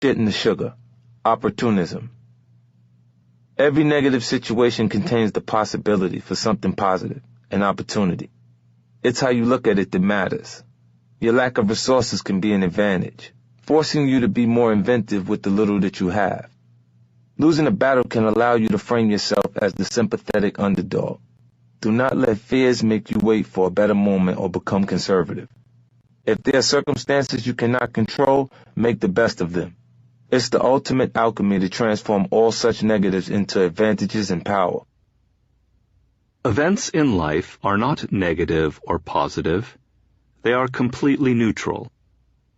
Shit in the sugar. Opportunism. Every negative situation contains the possibility for something positive, an opportunity. It's how you look at it that matters. Your lack of resources can be an advantage, forcing you to be more inventive with the little that you have. Losing a battle can allow you to frame yourself as the sympathetic underdog. Do not let fears make you wait for a better moment or become conservative. If there are circumstances you cannot control, make the best of them. It's the ultimate alchemy to transform all such negatives into advantages and power. Events in life are not negative or positive. They are completely neutral.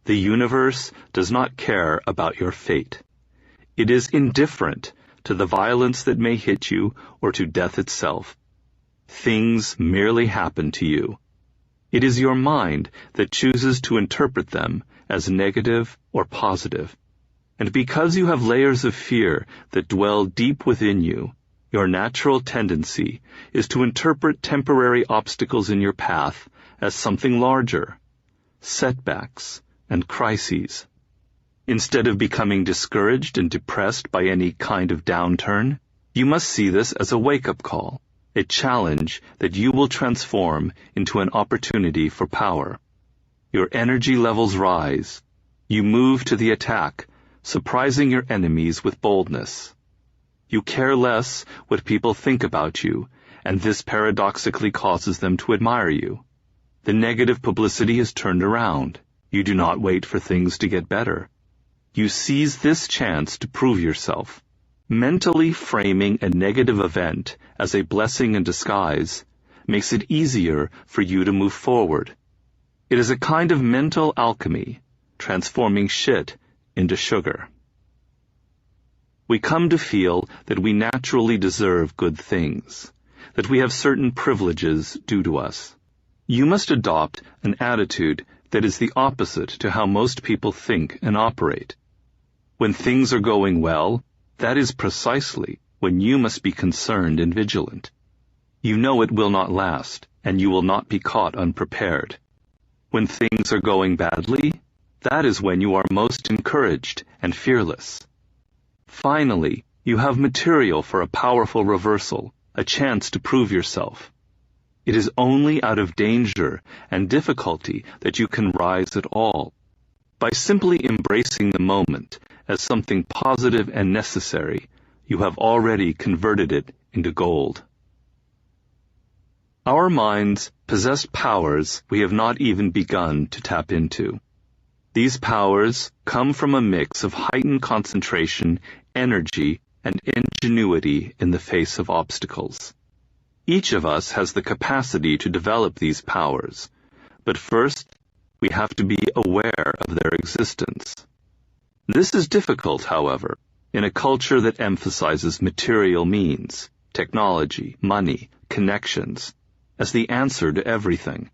The universe does not care about your fate. It is indifferent to the violence that may hit you or to death itself. Things merely happen to you. It is your mind that chooses to interpret them as negative or positive. And because you have layers of fear that dwell deep within you, your natural tendency is to interpret temporary obstacles in your path as something larger, setbacks and crises. Instead of becoming discouraged and depressed by any kind of downturn, you must see this as a wake-up call, a challenge that you will transform into an opportunity for power. Your energy levels rise. You move to the attack, surprising your enemies with boldness. You care less what people think about you, and this paradoxically causes them to admire you. The negative publicity is turned around. You do not wait for things to get better. You seize this chance to prove yourself. Mentally framing a negative event as a blessing in disguise makes it easier for you to move forward. It is a kind of mental alchemy, transforming shit into sugar. We come to feel that we naturally deserve good things, that we have certain privileges due to us. You must adopt an attitude that is the opposite to how most people think and operate. When things are going well, that is precisely when you must be concerned and vigilant. You know it will not last, and you will not be caught unprepared. When things are going badly, that is when you are most encouraged and fearless. Finally, you have material for a powerful reversal, a chance to prove yourself. It is only out of danger and difficulty that you can rise at all. By simply embracing the moment as something positive and necessary, you have already converted it into gold. Our minds possess powers we have not even begun to tap into. These powers come from a mix of heightened concentration, energy, and ingenuity in the face of obstacles. Each of us has the capacity to develop these powers, but first we have to be aware of their existence. This is difficult, however, in a culture that emphasizes material means, technology, money, connections, as the answer to everything.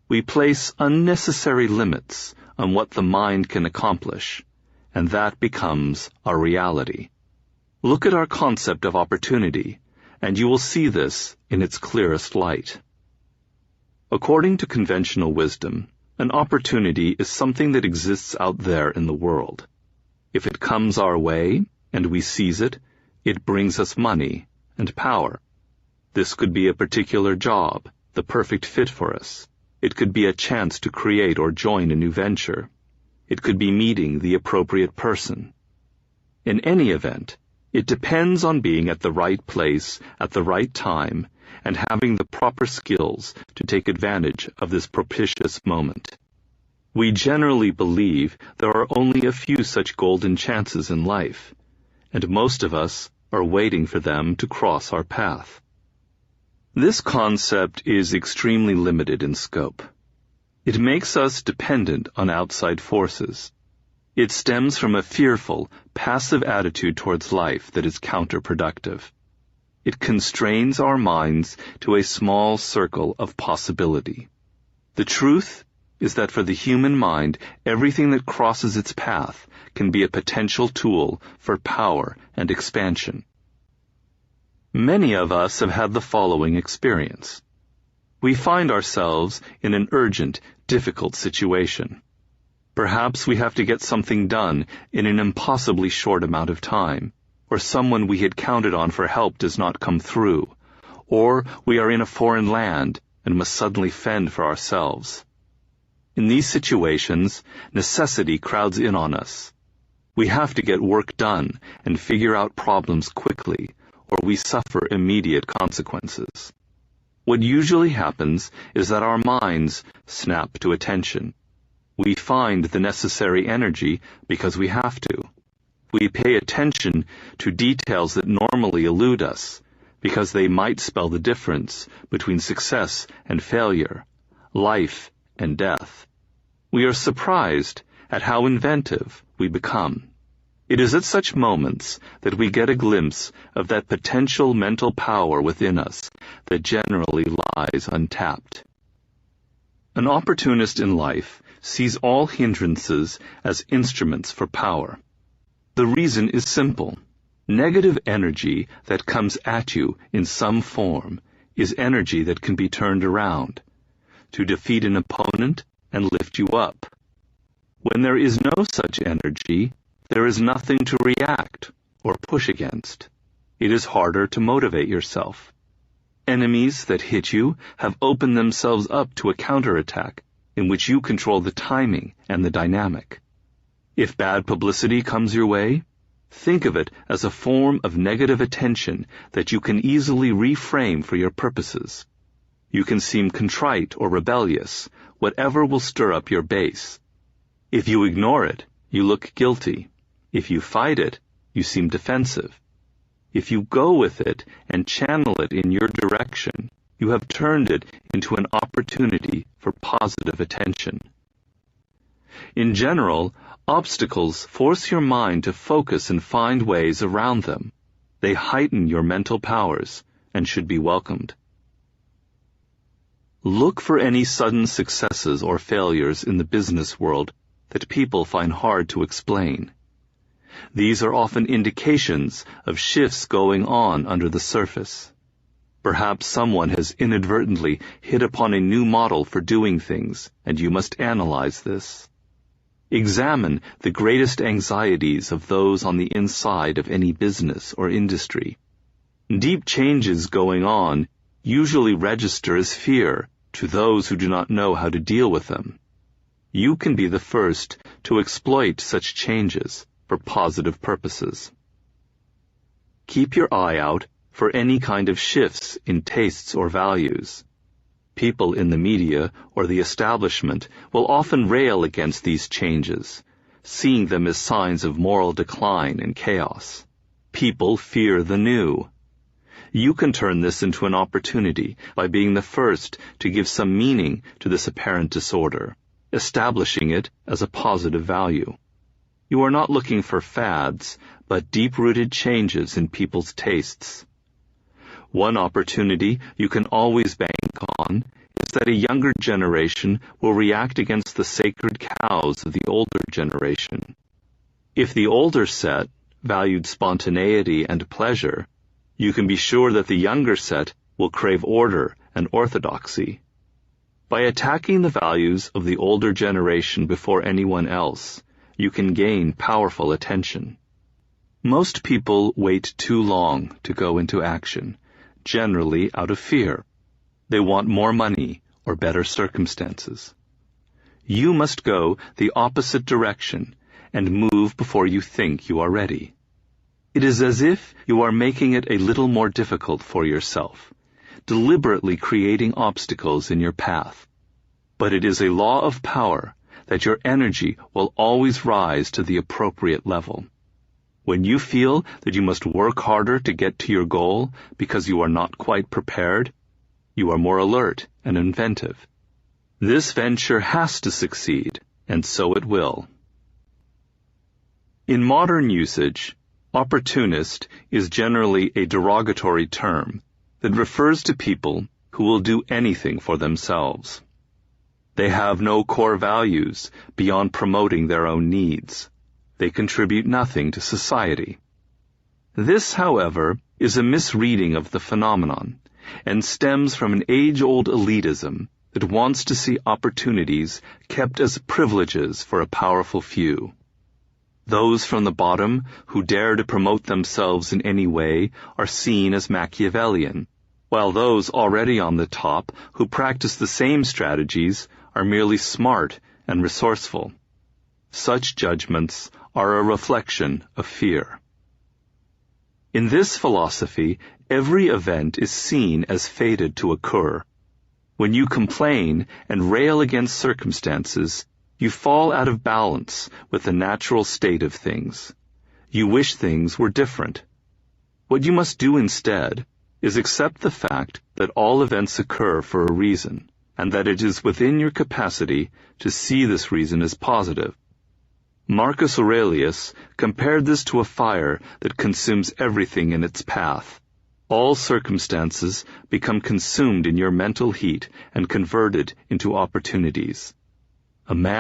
We place unnecessary limits on what the mind can accomplish, and that becomes our reality. Look at our concept of opportunity, and you will see this in its clearest light. According to conventional wisdom, an opportunity is something that exists out there in the world. If it comes our way, and we seize it, it brings us money and power. This could be a particular job, the perfect fit for us. It could be a chance to create or join a new venture. It could be meeting the appropriate person. In any event, it depends on being at the right place at the right time and having the proper skills to take advantage of this propitious moment. We generally believe there are only a few such golden chances in life, and most of us are waiting for them to cross our path. This concept is extremely limited in scope. It makes us dependent on outside forces. It stems from a fearful, passive attitude towards life that is counterproductive. It constrains our minds to a small circle of possibility. The truth is that for the human mind, everything that crosses its path can be a potential tool for power and expansion. Many of us have had the following experience. We find ourselves in an urgent, difficult situation. Perhaps we have to get something done in an impossibly short amount of time, or someone we had counted on for help does not come through, or we are in a foreign land and must suddenly fend for ourselves. In these situations, necessity crowds in on us. We have to get work done and figure out problems quickly, or we suffer immediate consequences. What usually happens is that our minds snap to attention. We find the necessary energy because we have to. We pay attention to details that normally elude us, because they might spell the difference between success and failure, life and death. We are surprised at how inventive we become. It is at such moments that we get a glimpse of that potential mental power within us that generally lies untapped. An opportunist in life sees all hindrances as instruments for power. The reason is simple. Negative energy that comes at you in some form is energy that can be turned around to defeat an opponent and lift you up. When there is no such energy, there is nothing to react or push against. It is harder to motivate yourself. Enemies that hit you have opened themselves up to a counterattack in which you control the timing and the dynamic. If bad publicity comes your way, think of it as a form of negative attention that you can easily reframe for your purposes. You can seem contrite or rebellious, whatever will stir up your base. If you ignore it, you look guilty. If you fight it, you seem defensive. If you go with it and channel it in your direction, you have turned it into an opportunity for positive attention. In general, obstacles force your mind to focus and find ways around them. They heighten your mental powers and should be welcomed. Look for any sudden successes or failures in the business world that people find hard to explain. These are often indications of shifts going on under the surface. Perhaps someone has inadvertently hit upon a new model for doing things, and you must analyze this. Examine the greatest anxieties of those on the inside of any business or industry. Deep changes going on usually register as fear to those who do not know how to deal with them. You can be the first to exploit such changes for positive purposes. Keep your eye out for any kind of shifts in tastes or values. People in the media or the establishment will often rail against these changes, seeing them as signs of moral decline and chaos. People fear the new. You can turn this into an opportunity by being the first to give some meaning to this apparent disorder, establishing it as a positive value. You are not looking for fads, but deep-rooted changes in people's tastes. One opportunity you can always bank on is that a younger generation will react against the sacred cows of the older generation. If the older set valued spontaneity and pleasure, you can be sure that the younger set will crave order and orthodoxy. By attacking the values of the older generation before anyone else, you can gain powerful attention. Most people wait too long to go into action, generally out of fear. They want more money or better circumstances. You must go the opposite direction and move before you think you are ready. It is as if you are making it a little more difficult for yourself, deliberately creating obstacles in your path. But it is a law of power that your energy will always rise to the appropriate level. When you feel that you must work harder to get to your goal because you are not quite prepared, you are more alert and inventive. This venture has to succeed, and so it will. In modern usage, opportunist is generally a derogatory term that refers to people who will do anything for themselves. They have no core values beyond promoting their own needs. They contribute nothing to society. This, however, is a misreading of the phenomenon and stems from an age-old elitism It wants to see opportunities kept as privileges for a powerful few. Those from the bottom who dare to promote themselves in any way are seen as Machiavellian, while those already on the top who practice the same strategies are merely smart and resourceful. Such judgments are a reflection of fear. In this philosophy, every event is seen as fated to occur. When you complain and rail against circumstances, you fall out of balance with the natural state of things. You wish things were different. What you must do instead is accept the fact that all events occur for a reason, and that it is within your capacity to see this reason as positive. Marcus Aurelius compared this to a fire that consumes everything in its path. All circumstances become consumed in your mental heat and converted into opportunities. A man